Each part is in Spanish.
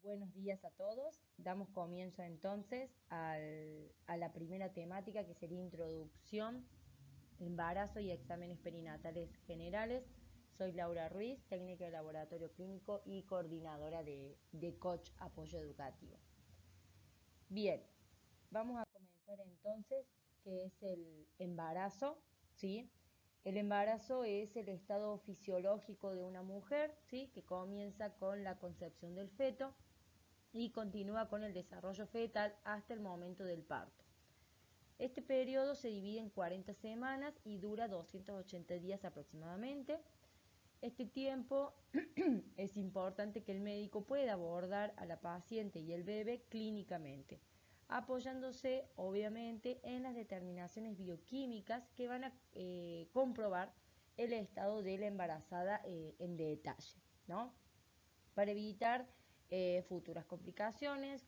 Buenos días a todos. Damos comienzo entonces a la primera temática que sería introducción, embarazo y exámenes perinatales generales. Soy Laura Ruiz, técnica de laboratorio clínico y coordinadora de Coach Apoyo Educativo. Bien, vamos a comenzar entonces, ¿qué es el embarazo? ¿Sí? El embarazo es el estado fisiológico de una mujer, ¿sí? Que comienza con la concepción del feto y continúa con el desarrollo fetal hasta el momento del parto. Este periodo se divide en 40 semanas y dura 280 días aproximadamente. Este tiempo es importante que el médico pueda abordar a la paciente y el bebé clínicamente, apoyándose obviamente en las determinaciones bioquímicas que van a comprobar el estado de la embarazada en detalle, ¿no? Para evitar futuras complicaciones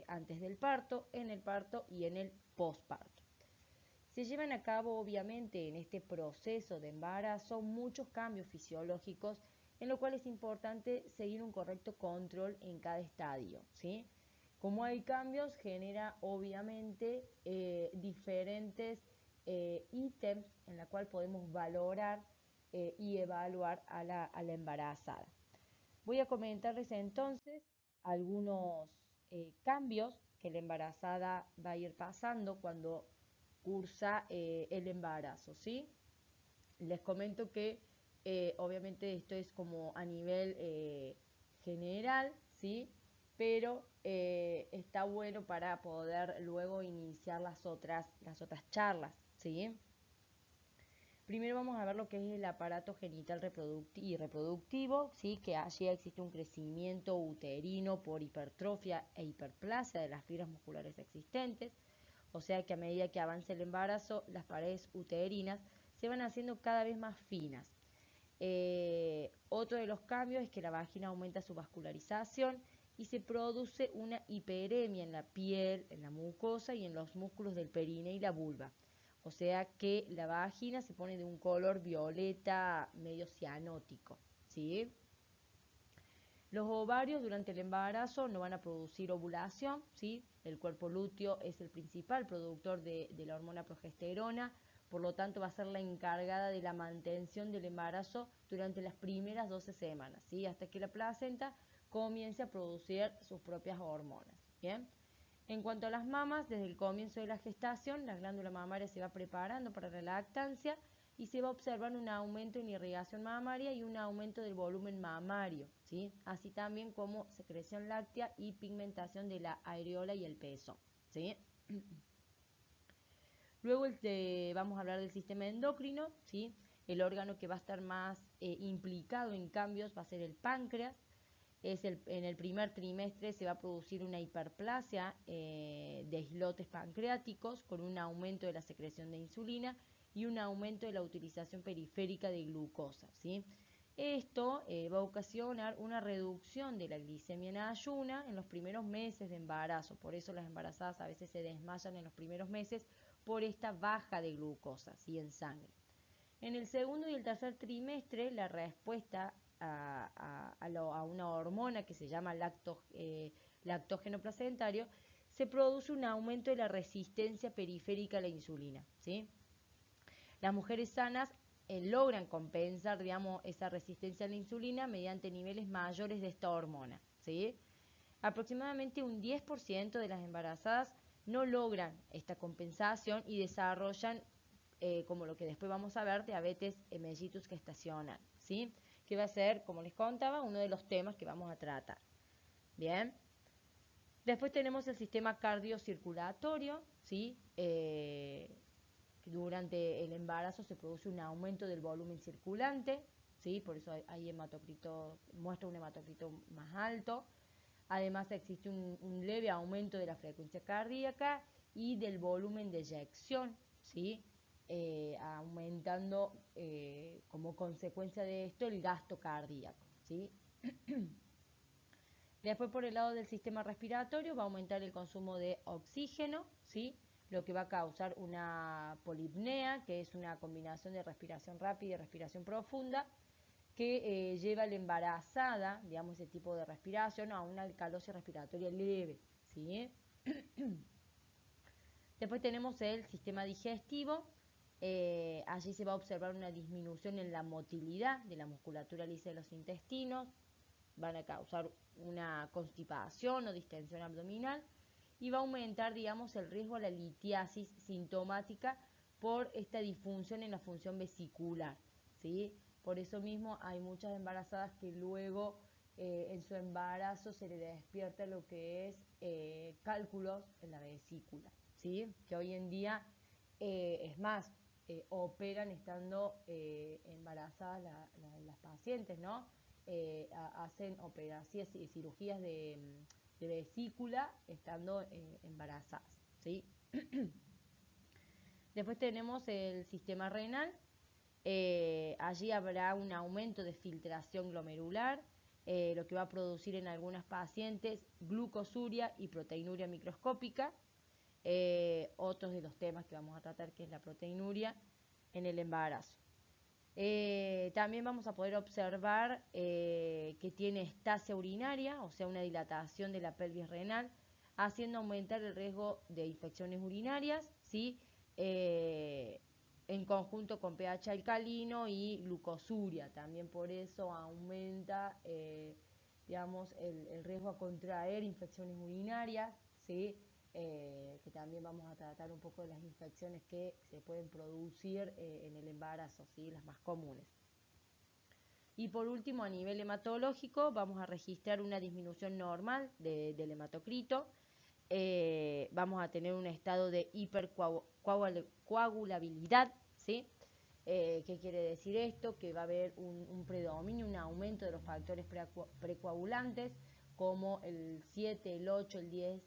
antes del parto, en el parto y en el posparto. Se llevan a cabo obviamente en este proceso de embarazo muchos cambios fisiológicos, en lo cual es importante seguir un correcto control en cada estadio, ¿sí? Como hay cambios, genera obviamente diferentes ítems en la cual podemos valorar y evaluar a la embarazada. Voy a comentarles entonces algunos cambios que la embarazada va a ir pasando cuando cursa el embarazo, ¿sí? Les comento que obviamente esto es como a nivel general, ¿sí? Pero está bueno para poder luego iniciar las otras charlas, ¿sí? Primero vamos a ver lo que es el aparato genital y reproductivo, ¿sí? Que allí existe un crecimiento uterino por hipertrofia e hiperplasia de las fibras musculares existentes, o sea que a medida que avanza el embarazo, las paredes uterinas se van haciendo cada vez más finas. Otro de los cambios es que la vagina aumenta su vascularización y se produce una hiperemia en la piel, en la mucosa y en los músculos del perine y la vulva. O sea que la vagina se pone de un color violeta medio cianótico, ¿sí? Los ovarios durante el embarazo no van a producir ovulación, ¿sí? El cuerpo lúteo es el principal productor de la hormona progesterona, por lo tanto va a ser la encargada de la mantención del embarazo durante las primeras 12 semanas, ¿sí? Hasta que la placenta comience a producir sus propias hormonas, ¿bien? En cuanto a las mamas, desde el comienzo de la gestación, la glándula mamaria se va preparando para la lactancia y se va a observar un aumento en irrigación mamaria y un aumento del volumen mamario, ¿sí? Así también como secreción láctea y pigmentación de la areola y el pezón, ¿sí? Luego vamos a hablar del sistema endocrino, ¿sí? El órgano que va a estar más implicado en cambios va a ser el páncreas. En el primer trimestre se va a producir una hiperplasia de islotes pancreáticos con un aumento de la secreción de insulina y un aumento de la utilización periférica de glucosa, ¿sí? Esto va a ocasionar una reducción de la glicemia en ayuna en los primeros meses de embarazo. Por eso las embarazadas a veces se desmayan en los primeros meses por esta baja de glucosa, ¿sí? En sangre. En el segundo y el tercer trimestre, la respuesta a una hormona que se llama lactógeno placentario, se produce un aumento de la resistencia periférica a la insulina, ¿sí? Las mujeres sanas logran compensar, digamos, esa resistencia a la insulina mediante niveles mayores de esta hormona, ¿sí? Aproximadamente un 10% de las embarazadas no logran esta compensación y desarrollan, como lo que después vamos a ver, diabetes mellitus gestacional, ¿sí? Que va a ser, como les contaba, uno de los temas que vamos a tratar. Bien. Después tenemos el sistema cardiocirculatorio, ¿sí? Durante el embarazo se produce un aumento del volumen circulante, ¿sí? Por eso hay hematocrito, muestra un hematocrito más alto. Además existe un leve aumento de la frecuencia cardíaca y del volumen de eyección, ¿sí? Aumentando como consecuencia de esto el gasto cardíaco, ¿sí? Después por el lado del sistema respiratorio va a aumentar el consumo de oxígeno, ¿sí? Lo que va a causar una polipnea, que es una combinación de respiración rápida y respiración profunda. que lleva a la embarazada, digamos, ese tipo de respiración a una alcalosis respiratoria leve, ¿sí? Después tenemos el sistema digestivo. Allí se va a observar una disminución en la motilidad de la musculatura lisa de los intestinos. Van a causar una constipación o distensión abdominal y va a aumentar, digamos, el riesgo a la litiasis sintomática por esta disfunción en la función vesicular, ¿sí? Por eso mismo hay muchas embarazadas que luego en su embarazo se le despierta lo que es cálculos en la vesícula, ¿sí? Que hoy en día es más, operan estando embarazadas las pacientes, ¿no? Hacen operaciones y cirugías de vesícula estando embarazadas, ¿sí? Después tenemos el sistema renal. Allí habrá un aumento de filtración glomerular, lo que va a producir en algunas pacientes glucosuria y proteinuria microscópica. Otros de los temas que vamos a tratar, que es la proteinuria en el embarazo. También vamos a poder observar que tiene estasia urinaria, o sea, una dilatación de la pelvis renal, haciendo aumentar el riesgo de infecciones urinarias, ¿sí? En conjunto con pH alcalino y glucosuria. También por eso aumenta, digamos, el riesgo a contraer infecciones urinarias, ¿sí? Que también vamos a tratar un poco de las infecciones que se pueden producir en el embarazo, ¿sí? Las más comunes. Y por último, a nivel hematológico, vamos a registrar una disminución normal del hematocrito. Vamos a tener un estado de hipercoagulabilidad, ¿sí? ¿Qué quiere decir esto? Que va a haber un predominio, un aumento de los factores precoagulantes, como el 7, el 8, el 10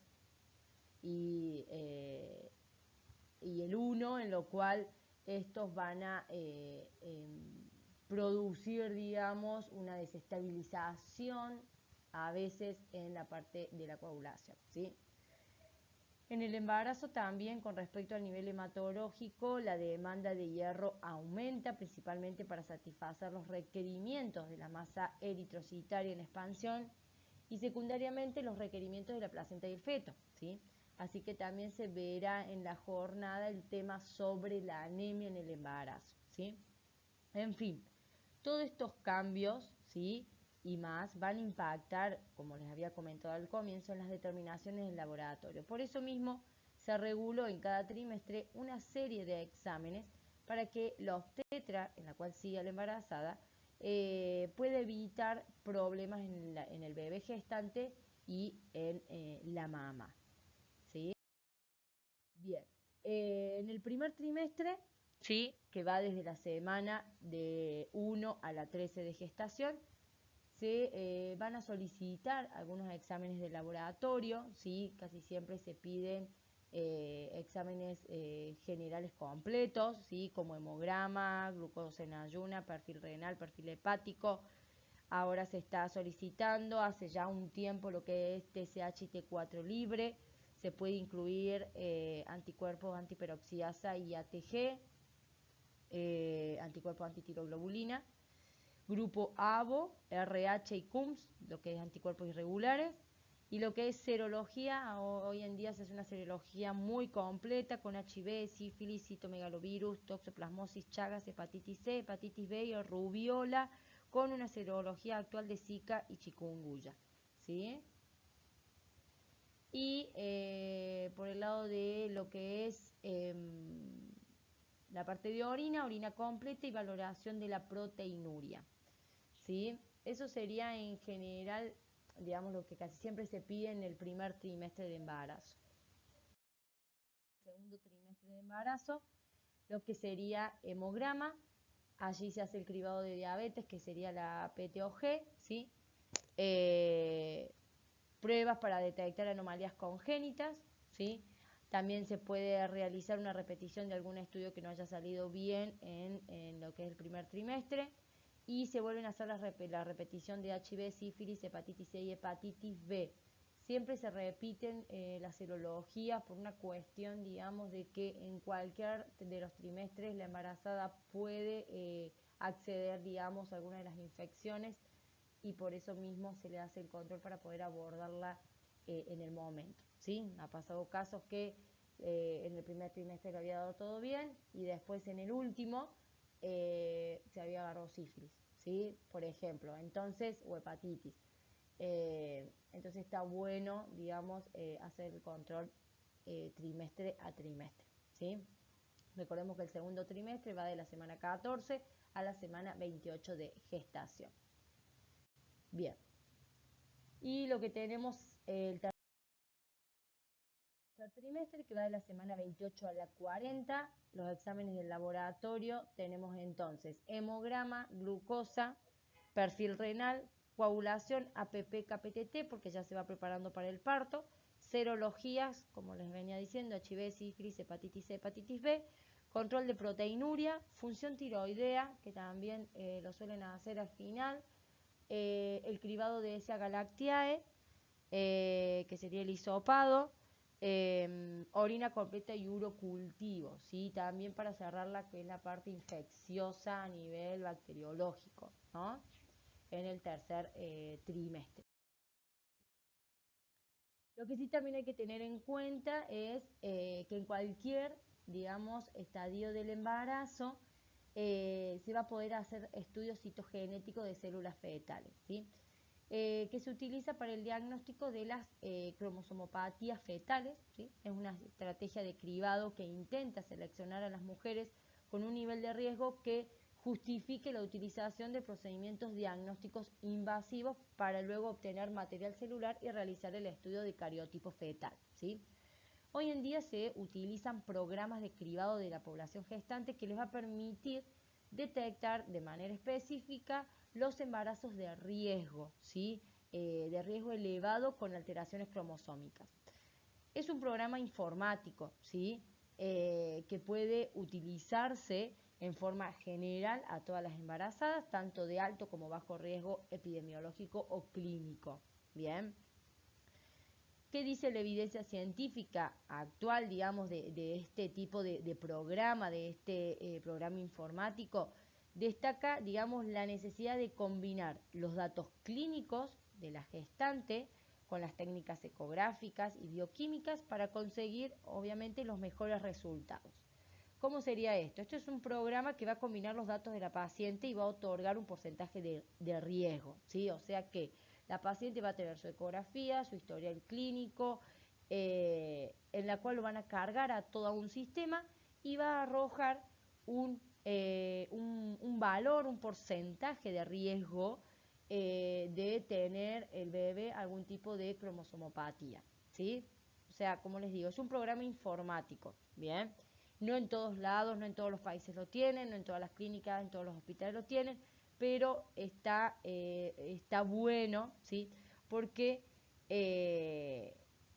y el 1, en lo cual estos van a producir, digamos, una desestabilización a veces en la parte de la coagulación, ¿sí? En el embarazo también, con respecto al nivel hematológico, la demanda de hierro aumenta principalmente para satisfacer los requerimientos de la masa eritrocitaria en expansión y secundariamente los requerimientos de la placenta y el feto, ¿sí? Así que también se verá en la jornada el tema sobre la anemia en el embarazo, ¿sí? En fin, todos estos cambios, ¿sí? Y más van a impactar, como les había comentado al comienzo, en las determinaciones del laboratorio. Por eso mismo se reguló en cada trimestre una serie de exámenes para que la obstetra, en la cual sigue la embarazada, pueda evitar problemas en el bebé gestante y en la mama, ¿sí? Bien, en el primer trimestre, ¿sí? Que va desde la semana de 1 a la 13 de gestación, se van a solicitar algunos exámenes de laboratorio, ¿sí? Casi siempre se piden exámenes generales completos, ¿sí? Como hemograma, glucosa en ayuna, perfil renal, perfil hepático. Ahora se está solicitando hace ya un tiempo lo que es TSH y T4 libre. Se puede incluir anticuerpos antiperoxidasa y ATG, anticuerpos antitiroglobulina. Grupo ABO, RH y CUMS, lo que es anticuerpos irregulares. Y lo que es serología, hoy en día se hace una serología muy completa con HIV, sífilis, citomegalovirus, toxoplasmosis, chagas, hepatitis C, hepatitis B y rubiola, con una serología actual de Zika y chikungunya, ¿sí? Y por el lado de lo que es la parte de orina completa y valoración de la proteinuria, ¿sí? Eso sería en general, digamos, lo que casi siempre se pide en el primer trimestre de embarazo. Segundo trimestre de embarazo, lo que sería hemograma, allí se hace el cribado de diabetes, que sería la PTOG, ¿sí? Pruebas para detectar anomalías congénitas, ¿sí? También se puede realizar una repetición de algún estudio que no haya salido bien en lo que es el primer trimestre y se vuelven a hacer la repetición de HIV, sífilis, hepatitis C y hepatitis B. Siempre se repiten las serologías por una cuestión, digamos, de que en cualquier de los trimestres la embarazada puede acceder, digamos, a alguna de las infecciones y por eso mismo se le hace el control para poder abordarla en el momento, ¿sí? Ha pasado casos que en el primer trimestre le había dado todo bien y después en el último se había agarrado sífilis, ¿sí? Por ejemplo, entonces, o hepatitis. Entonces está bueno, digamos, hacer el control trimestre a trimestre, ¿sí? Recordemos que el segundo trimestre va de la semana 14 a la semana 28 de gestación. Bien. Y lo que tenemos el tercer trimestre, que va de la semana 28 a la 40, los exámenes del laboratorio, tenemos entonces hemograma, glucosa, perfil renal, coagulación, APP, KPTT, porque ya se va preparando para el parto, serologías, como les venía diciendo, HIV, sífilis, hepatitis C, hepatitis B, control de proteinuria, función tiroidea, que también lo suelen hacer al final, el cribado de S. galactiae, que sería el hisopado, orina completa y urocultivo, ¿sí? También para cerrar la que es la parte infecciosa a nivel bacteriológico, ¿no? En el tercer trimestre. Lo que sí también hay que tener en cuenta es que en cualquier, digamos, estadio del embarazo se va a poder hacer estudios citogenéticos de células fetales, ¿sí? Que se utiliza para el diagnóstico de las cromosomopatías fetales, ¿sí? Es una estrategia de cribado que intenta seleccionar a las mujeres con un nivel de riesgo que justifique la utilización de procedimientos diagnósticos invasivos para luego obtener material celular y realizar el estudio de cariotipo fetal, ¿sí? Hoy en día se utilizan programas de cribado de la población gestante que les va a permitir detectar de manera específica los embarazos de riesgo, ¿sí? De riesgo elevado con alteraciones cromosómicas. Es un programa informático, ¿sí? Que puede utilizarse en forma general a todas las embarazadas, tanto de alto como bajo riesgo epidemiológico o clínico. Bien. ¿Qué dice la evidencia científica actual, digamos, de este tipo de programa, de este programa informático? Destaca, digamos, la necesidad de combinar los datos clínicos de la gestante con las técnicas ecográficas y bioquímicas para conseguir, obviamente, los mejores resultados. ¿Cómo sería esto? Esto es un programa que va a combinar los datos de la paciente y va a otorgar un porcentaje de riesgo, ¿sí? O sea que la paciente va a tener su ecografía, su historial clínico, en la cual lo van a cargar a todo un sistema y va a arrojar un valor, un porcentaje de riesgo de tener el bebé algún tipo de cromosomopatía, ¿sí? O sea, como les digo, es un programa informático, ¿bien? No en todos lados, no en todos los países lo tienen, no en todas las clínicas, en todos los hospitales lo tienen, pero está bueno, ¿sí? Porque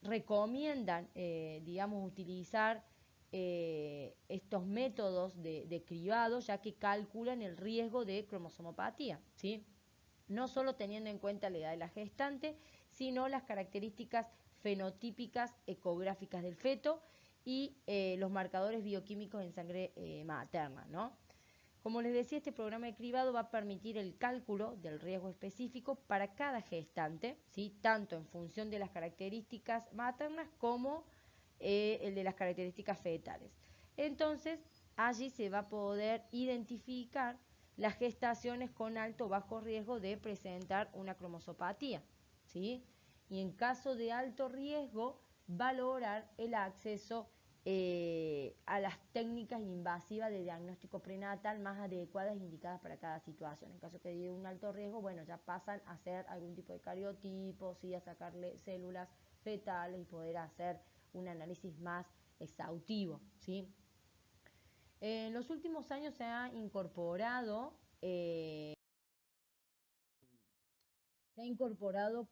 recomiendan, digamos, utilizar estos métodos de cribado, ya que calculan el riesgo de cromosomopatía, ¿sí? No solo teniendo en cuenta la edad de la gestante, sino las características fenotípicas ecográficas del feto y los marcadores bioquímicos en sangre materna, ¿no? Como les decía, este programa de cribado va a permitir el cálculo del riesgo específico para cada gestante, ¿sí? Tanto en función de las características maternas como el de las características fetales. Entonces, allí se va a poder identificar las gestaciones con alto o bajo riesgo de presentar una cromosopatía, ¿sí? Y en caso de alto riesgo, valorar el acceso a las técnicas invasivas de diagnóstico prenatal más adecuadas e indicadas para cada situación. En caso que haya un alto riesgo, bueno, ya pasan a hacer algún tipo de cariotipo, ¿sí? A sacarle células fetales y poder hacer un análisis más exhaustivo, ¿sí? En los últimos años se ha incorporado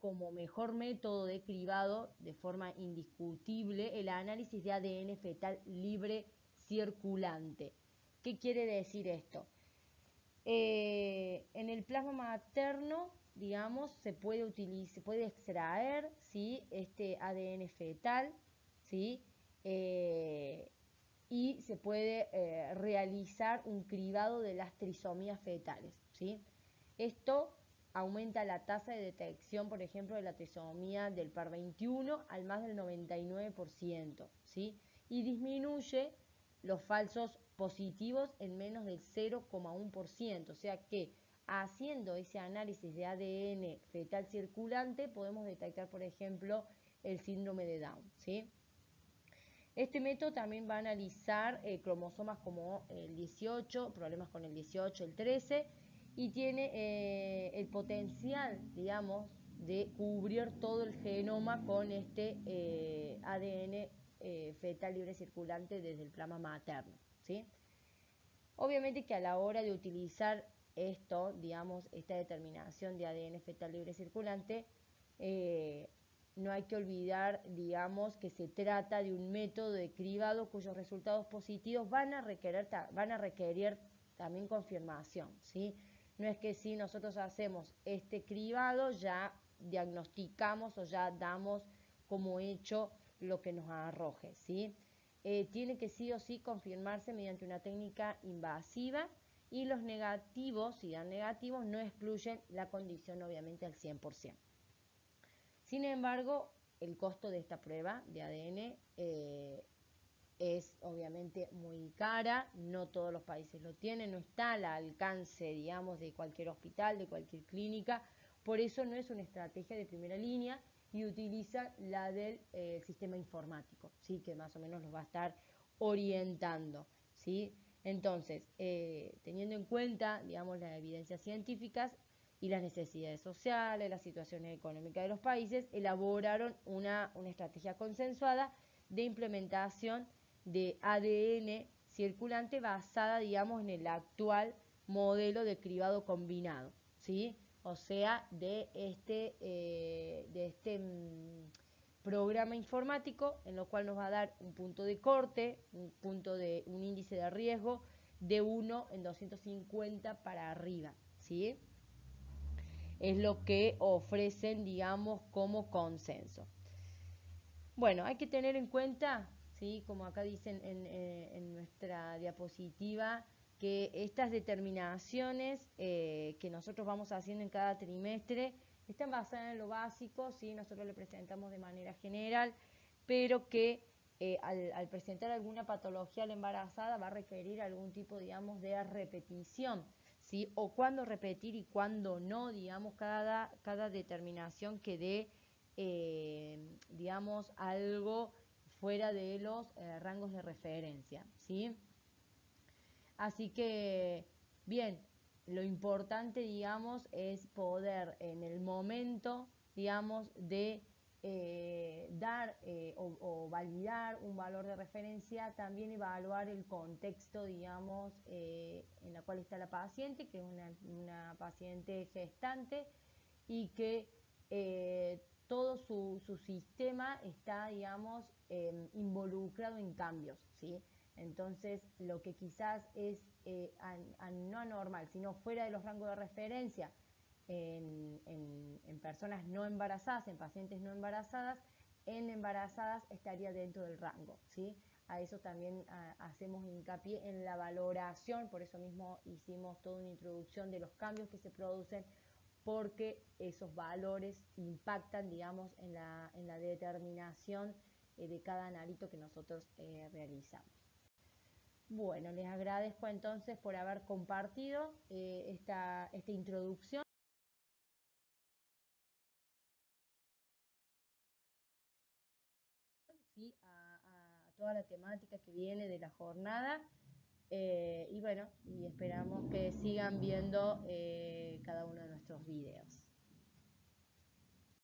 como mejor método de cribado de forma indiscutible el análisis de ADN fetal libre circulante. ¿Qué quiere decir esto? En el plasma materno, digamos, se puede extraer, ¿sí? Este ADN fetal, ¿sí? y se puede realizar un cribado de las trisomías fetales, ¿sí? Esto aumenta la tasa de detección, por ejemplo, de la trisomía del par 21 al más del 99%, ¿sí? Y disminuye los falsos positivos en menos del 0,1%, o sea que haciendo ese análisis de ADN fetal circulante podemos detectar, por ejemplo, el síndrome de Down, ¿sí? Este método también va a analizar cromosomas como el 18, problemas con el 18, el 13, y tiene el potencial, digamos, de cubrir todo el genoma con este ADN fetal libre circulante desde el plasma materno, ¿sí? Obviamente que a la hora de utilizar esto, digamos, esta determinación de ADN fetal libre circulante, eh, no hay que olvidar, digamos, que se trata de un método de cribado cuyos resultados positivos van a requerir también confirmación, ¿sí? No es que si nosotros hacemos este cribado ya diagnosticamos o ya damos como hecho lo que nos arroje, ¿sí? Tiene que sí o sí confirmarse mediante una técnica invasiva y los negativos, si dan negativos, no excluyen la condición obviamente al 100%. Sin embargo, el costo de esta prueba de ADN es obviamente muy cara, no todos los países lo tienen, no está al alcance, digamos, de cualquier hospital, de cualquier clínica, por eso no es una estrategia de primera línea y utiliza la del sistema informático, ¿sí? Que más o menos nos va a estar orientando, ¿sí? Entonces, teniendo en cuenta, digamos, las evidencias científicas y las necesidades sociales, las situaciones económicas de los países, elaboraron una estrategia consensuada de implementación de ADN circulante basada, digamos, en el actual modelo de cribado combinado, ¿sí? O sea, de este programa informático en lo cual nos va a dar un punto de corte, un índice de riesgo de 1 en 250 para arriba, ¿sí? Es lo que ofrecen, digamos, como consenso. Bueno, hay que tener en cuenta, ¿sí? Como acá dicen en nuestra diapositiva, que estas determinaciones que nosotros vamos haciendo en cada trimestre están basadas en lo básico, ¿sí? Nosotros le presentamos de manera general, pero que al presentar alguna patología a la embarazada va a requerir algún tipo, digamos, de repetición, ¿sí? O cuándo repetir y cuándo no, digamos, cada determinación que dé digamos, algo fuera de los rangos de referencia, ¿sí? Así que, bien, lo importante, digamos, es poder en el momento, digamos, de dar o validar un valor de referencia, también evaluar el contexto, digamos, en la cual está la paciente, que es una paciente gestante y que todo su sistema está, digamos, involucrado en cambios, ¿sí? Entonces, lo que quizás es no anormal, sino fuera de los rangos de referencia en personas no embarazadas, en pacientes no embarazadas, en embarazadas estaría dentro del rango, ¿sí? A eso también hacemos hincapié en la valoración, por eso mismo hicimos toda una introducción de los cambios que se producen porque esos valores impactan, digamos, en la determinación de cada analito que nosotros realizamos. Bueno, les agradezco entonces por haber compartido esta introducción, ¿sí? A toda la temática que viene de la jornada. Y bueno, y esperamos que sigan viendo cada uno de nuestros videos.